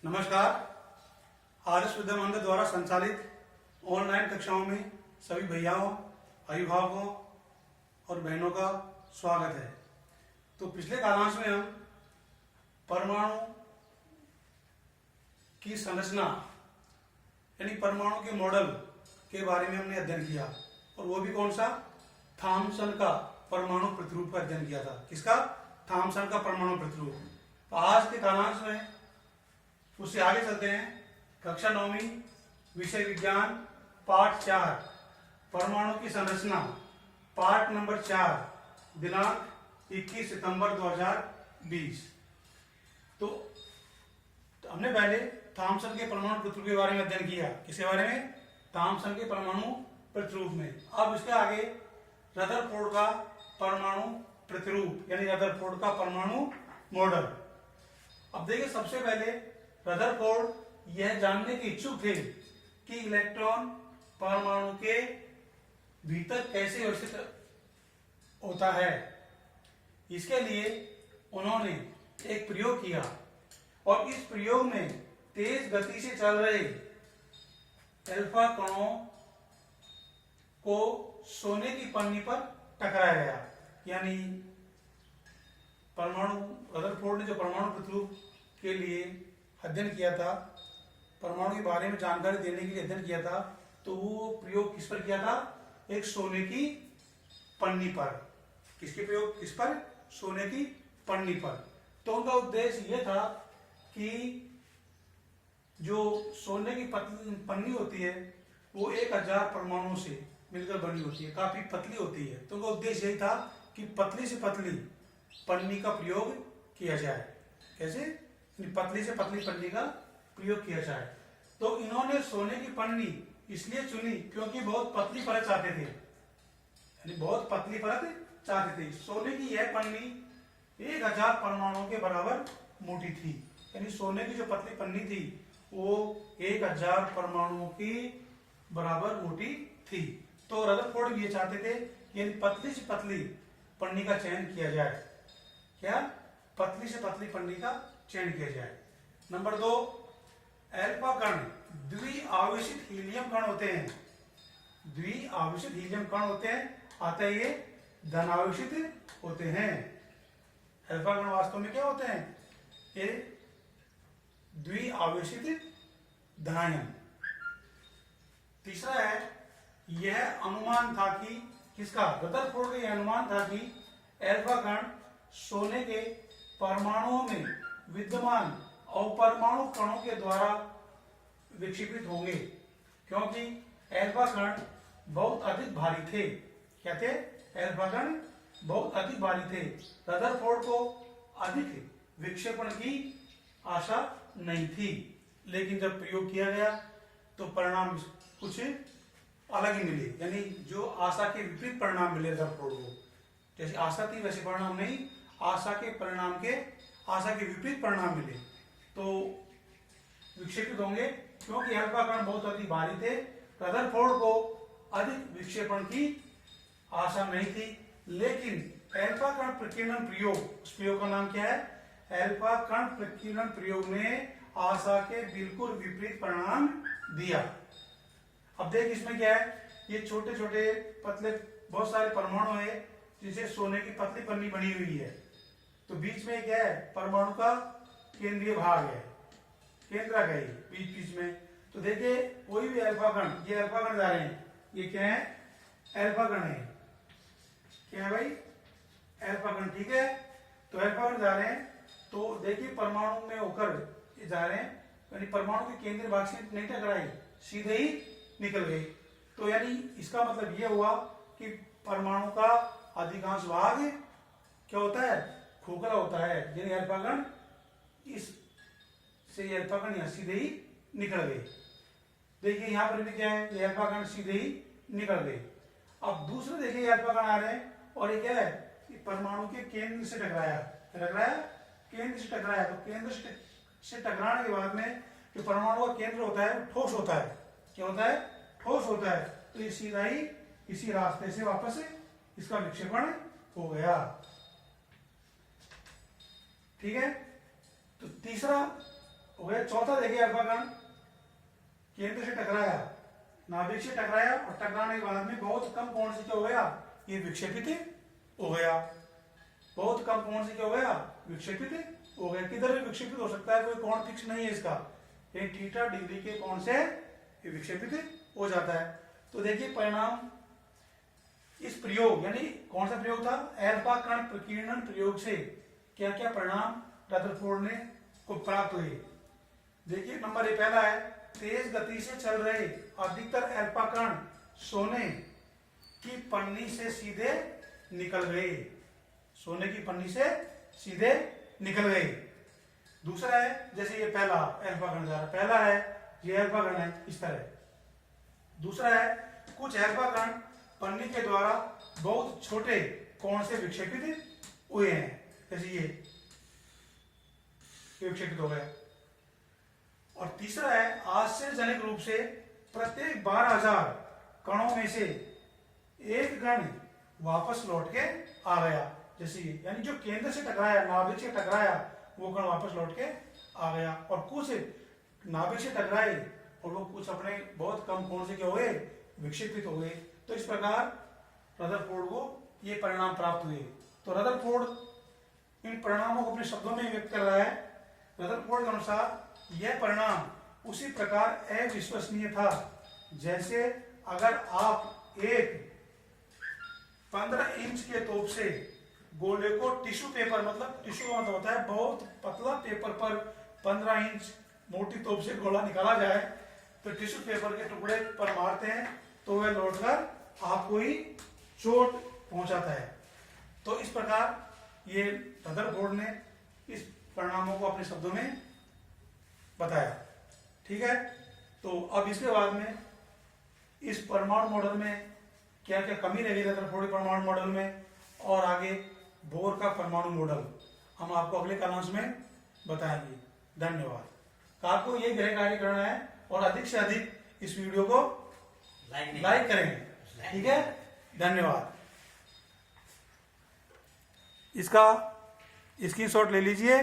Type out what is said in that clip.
नमस्कार। आदर्श विद्या मंदिर द्वारा संचालित ऑनलाइन कक्षाओं में सभी भैयाओं, अभिभावकों और बहनों का स्वागत है। तो पिछले कालांश में हम परमाणु की संरचना यानी परमाणु के मॉडल के बारे में हमने अध्ययन किया, और वो भी कौन सा? थॉम्सन का परमाणु प्रतिरूप का अध्ययन किया था। किसका? थॉम्सन का परमाणु प्रतिरूप। तो आज के कालांश में उससे आगे चलते हैं। कक्षा 9वीं विषय विज्ञान पाठ 4 परमाणु की संरचना, पार्ट नंबर 4, दिनांक 21 सितंबर 2020। तो हमने पहले थॉम्सन के परमाणु प्रतिरूप के बारे में अध्ययन किया। किसके बारे में? थॉम्सन के परमाणु प्रतिरूप में। अब इसके आगे रदरफोर्ड का परमाणु प्रतिरूप यानी रदरफोर्ड का परमाणु मॉडल। अब देखिए, सबसे पहले रदरफोर्ड यह जानने के इच्छुक थे कि इलेक्ट्रॉन परमाणु के भीतर कैसे व्यवस्थित होता है। इसके लिए उन्होंने एक प्रयोग किया, और इस प्रयोग में तेज गति से चल रहे अल्फा कणों को सोने की पन्नी पर टकराया गया। यानी परमाणु रदरफोर्ड ने जो परमाणु प्रतिरूप के लिए अध्ययन किया था, परमाणु के बारे में जानकारी देने के लिए अध्ययन किया था, तो वो प्रयोग किस पर किया था? एक सोने की पन्नी पर। किसके प्रयोग? किस पर? सोने की पन्नी पर। तो उनका उद्देश्य यह था कि जो सोने की पन्नी होती है वो 1000 परमाणुओं से मिलकर बनी होती है, काफी पतली होती है। तो उनका उद्देश्य यही था कि पतली से पतली पन्नी का प्रयोग किया जाए। कैसे? पतली से पतली पन्नी का प्रयोग किया जाए। तो इन्होंने सोने की पन्नी इसलिए चुनी क्योंकि बहुत पतली परत चाहते थे, यानी बहुत पतली परत चाहते थे। सोने की यह पन्नी 1000 परमाणुओं के बराबर मोटी थी, यानी सोने की जो पतली पन्नी थी वो 1000 परमाणुओं की बराबर मोटी थी। तो रदरफोर्ड भी ये चाहते थे कि पतली से पतली पन्नी का चयन किया जाए। क्या? पतली से पतली पन्नी का चयन किया जाए। नंबर 2, अल्फा कण द्विआवेशित हीलियम कण होते हैं। द्विआवेशित हीलियम कण होते हैं, अतः ये धनावेशित होते हैं। अल्फा कण वास्तव में क्या होते हैं? ये द्विआवेशित धनायन। तीसरा है, यह अनुमान था कि किसका? रदरफोर्ड का यह अनुमान था कि अल्फा कण सोने के परमाणुओं में विद्यमान अपरमाणु कणों के द्वारा विक्षेपित होंगे, क्योंकि अल्फा कण बहुत अधिक भारी थे। क्या थे? अल्फा कण बहुत अधिक भारी थे। रदरफोर्ड को अधिक विक्षेपण की आशा नहीं थी, लेकिन जब प्रयोग किया गया तो परिणाम कुछ अलग ही मिले, यानी जो आशा के विपरीत परिणाम मिले रदरफोर्ड को। जैसे आशा थी वैसे परिणाम नहीं, आशा के विपरीत परिणाम मिले। तो विक्षेपित होंगे क्योंकि अल्फा कण बहुत अधिक भारी थे। रदरफोर्ड को अधिक विक्षेपण की आशा नहीं थी, लेकिन अल्फा कण प्रकीर्णन प्रयोग, उस प्रयोग का नाम क्या है? अल्फा कण प्रकीर्णन प्रयोग ने आशा के बिल्कुल विपरीत परिणाम दिया। अब देख, इसमें क्या है? ये छोटे छोटे पतले बहुत सारे परमाणु है जिसे सोने की पतली पन्नी बनी हुई है। तो बीच में क्या है? परमाणु का केंद्रीय भाग है, केंद्रक है बीच में। तो देखिए, कोई भी अल्फा कण, ये अल्फा कण जा रहे हैं, ये क्या है? अल्फा कण है। क्या है भाई? अल्फा कण। ठीक है, तो अल्फा कण जा रहे हैं, तो देखिए परमाणु में होकर जा रहे हैं, यानी परमाणु के केंद्रीय भाग से नहीं टकराई, सीधे ही निकल गए। तो यानी इसका मतलब यह हुआ कि परमाणु का अधिकांश भाग क्या होता है? खोखला होता है। यानी अल्फा कण इस से अल्फा कण यहां सीधे ही निकल गए। देखिए यहां पर भी क्या है? ये अल्फा कण सीधे ही निकल गए। अब दूसरे देखिए अल्फा कण आ रहे हैं, और ये क्या है? ये परमाणु के केंद्र से टकराया, केंद्र से टकराया। तो केंद्र से टकराने के बाद में जो परमाणु का केंद्र होता है वो ठोस होता है। क्या होता है? ठोस होता है। तो ये सीधा ही इसी रास्ते से वापस इसका विक्षेपण हो गया। ठीक है, तो तीसरा हो गया। चौथा देखिए अल्फा कण केंद्र से टकराया, नाभिक से टकराया और टकराने के बाद में बहुत कम कोण से क्या हो गया, ये विक्षेपित हो गया। बहुत कम कोण से क्या हो गया, विक्षेपित हो गया। किधर भी विक्षेपित हो सकता है, कोई कोण फिक्स नहीं है इसका, ये थीटा डिग्री के कोण से ये विक्षेपित हो जाता है। तो देखिए परिणाम इस प्रयोग, यानी कौन सा प्रयोग था, एल्फा कण प्रकीर्णन प्रयोग से क्या क्या परिणाम रदरफोर्ड ने को प्राप्त हुए। देखिए नंबर ए पहला है, तेज गति से चल रहे अधिकतर एल्फा कण सोने की पन्नी से सीधे निकल गए, सोने की पन्नी से सीधे निकल गए। दूसरा है, जैसे ये पहला एल्फा कण जा रहा है, पहला है ये एल्फा कण है इस तरह। दूसरा है, कुछ एल्फा कण पन्नी के द्वारा बहुत छोटे कोण से विक्षेपित हुए हैं, जैसे ये विक्षेपित हो गया। और तीसरा है, आश्चर्यजनक रूप से प्रत्येक 12,000 कणों में से एक कण वापस लौट के आ गया, जैसे ये, यानी जो केंद्र से टकराया, नाभिक से टकराया, वो कण वापस लौट के आ गया। और कुछ नाभिक से टकराए और वो कुछ अपने बहुत कम कोण से क्या हुए, विक्षेपित हो गए। तो इस प्रकार रदरफोर्ड को ये परिणाम प्राप्त हुए। तो रदरफोर्ड इन परिणामों को अपने शब्दों में व्यक्त कर रहा है। रदरफोर्ड के अनुसार यह परिणाम उसी प्रकार अविश्वसनीय था जैसे अगर आप एक 15 इंच के तोप से गोले को टिश्यू पेपर, मतलब टिश्यू का मतलब होता है बहुत पतला पेपर पर 15 इंच मोटी तोप से गोला निकाला जाए, तो टिश्यू पेपर के टुकड़े पर मारते हैं तो वह लौटकर आपको ही चोट पहुंचाता है। तो इस प्रकार ये रदरफोर्ड ने इस परिणामों को अपने शब्दों में बताया। ठीक है, तो अब इसके बाद में इस परमाणु मॉडल में क्या क्या कमी रही रदरफोर्ड परमाणु मॉडल में, और आगे बोर का परमाणु मॉडल हम आपको अगले क्लास में बताएंगे। धन्यवाद। तो आपको ये गृह कार्य करना है और अधिक से अधिक इस वीडियो को लाइक करेंगे। ठीक है, धन्यवाद। इसका स्क्रीनशॉट ले लीजिए।